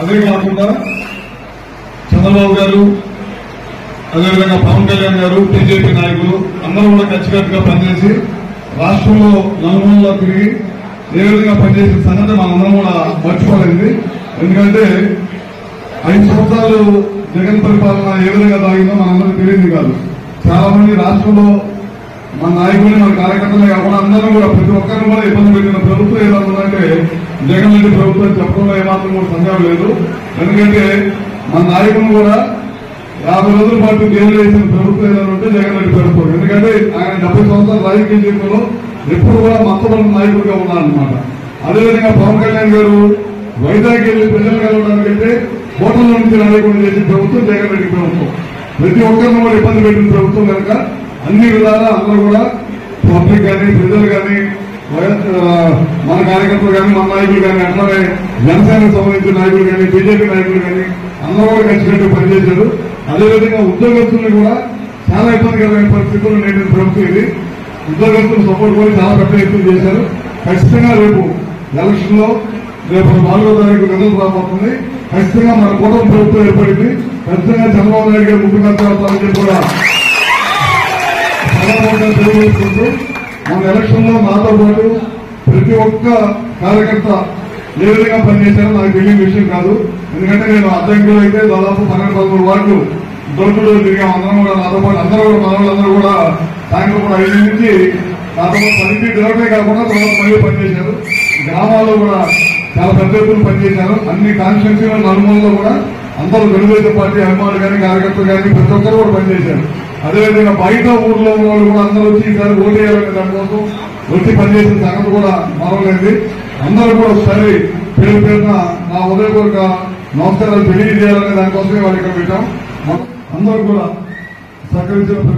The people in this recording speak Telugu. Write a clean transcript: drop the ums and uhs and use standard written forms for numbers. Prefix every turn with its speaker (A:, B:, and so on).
A: అదే కాకుండా చంద్రబాబు గారు, అదేవిధంగా పవన్ కళ్యాణ్ గారు, బీజేపీ నాయకులు అందరూ కూడా కలిసికట్టుగా పనిచేసి రాష్ట్రంలో నలుమూలలో తిరిగి ఏ విధంగా పనిచేసిన సంగతి మనందరం కూడా మర్చిపోలేదు. ఎందుకంటే 5 సంవత్సరాలు జగన్ పరిపాలన ఏ విధంగా సాగిందో మనందరికీ తెలియదు కాదు. చాలా మంది రాష్ట్రంలో మన నాయకులు, మన కార్యకర్తలే కాకుండా అందరూ కూడా ప్రతి ఒక్కరిని కూడా ఇబ్బంది పెట్టిన ప్రభుత్వం ఏదైనా ఉందంటే జగన్ రెడ్డి ప్రభుత్వం చెప్పడంలో ఏమాత్రం కూడా సందేహం లేదు. ఎందుకంటే మన నాయకులు కూడా 50 రోజుల పాటు జైలు చేసిన ప్రభుత్వం ఏదైనా ఉంటే జగన్ రెడ్డి ప్రభుత్వం. ఎందుకంటే ఆయన 70 సంవత్సరాల రాజకీయ జీవితంలో ఎప్పుడు కూడా మత్తబడిన నాయకుడిగా ఉన్నారనమాట. అదేవిధంగా పవన్ కళ్యాణ్ గారు వైజాగ్ వెళ్లి ప్రజలు కలవడానికంటే హోటల్లో నుంచి నాయకుడు చేసిన ప్రభుత్వం జగన్ రెడ్డి ప్రభుత్వం. ప్రతి ఒక్కరిని కూడా ఇబ్బంది పెట్టిన ప్రభుత్వం కనుక అన్ని విధాలా అందరూ కూడా పబ్లిక్ కానీ, ప్రజలు కానీ, మన కార్యకర్తలు కానీ, మన నాయకులు కానీ, అట్లానే జనసేనకు సంబంధించిన నాయకులు కానీ, బీజేపీ నాయకులు కానీ అందరూ కూడా కలిసికట్టు పనిచేశారు. అదేవిధంగా ఉద్యోగస్తులను కూడా చాలా ఇబ్బందికరమైన పరిస్థితుల్లో నేటి ప్రభుత్వం ఇది. ఉద్యోగస్తులు సపోర్ట్ కూడా చాలా పెద్ద ఎత్తున చేశారు. ఖచ్చితంగా రేపు ఎలక్షన్ లో రేపు 4వ తారీఖు రిజల్ట్ రాబోతుంది. ఖచ్చితంగా మన కూటమి ప్రభుత్వం ఏర్పడింది. ఖచ్చితంగా చంద్రబాబు నాయుడు గారు ముఖ్యమంత్రి అవుతారని కూడా తెలియజేసుకుంటూ మన ఎలక్షన్ లో నాతో పాటు ప్రతి ఒక్క కార్యకర్త ఏ విధంగా పనిచేశారో నాకు తెలియని విషయం కాదు. ఎందుకంటే నేను అధ్యక్షులు అయితే దాదాపు 12-13 వార్డులు దొరుకులు తిరిగాం. అందరం కూడా నాతో పాటు అందరూ కూడా మన వాళ్ళందరూ కూడా సాయంత్రం కూడా 5 నుంచి నాతో పాటు 10 తిరగటమే కాకుండా తర్వాత మళ్ళీ పనిచేశారు. గ్రామాల్లో కూడా చాలా పెద్ద ఎత్తున పనిచేశారు. అన్ని కాన్స్టిట్యూన్సీల నలుమూలలో కూడా అందరూ తెలుగుదేశం పార్టీ అభిమానులు కానీ, కార్యకర్తలు కానీ ప్రతి ఒక్కరు కూడా పనిచేశారు. అదేవిధంగా బయట ఊర్లో ఉన్న వాళ్ళు కూడా అందరూ వచ్చి ఈసారి ఓటు వేయాలనే దానికోసం వచ్చి పనిచేసిన సంగతి కూడా మరవలేదు. అందరూ కూడా ఒకసారి పేరు పేరున నా ఉదయపూర్వక నమస్కారాలు తెలియజేయాలనే దానికోసమే వాళ్ళు ఇక్కడ పెట్టాం. అందరూ కూడా సహకరించిన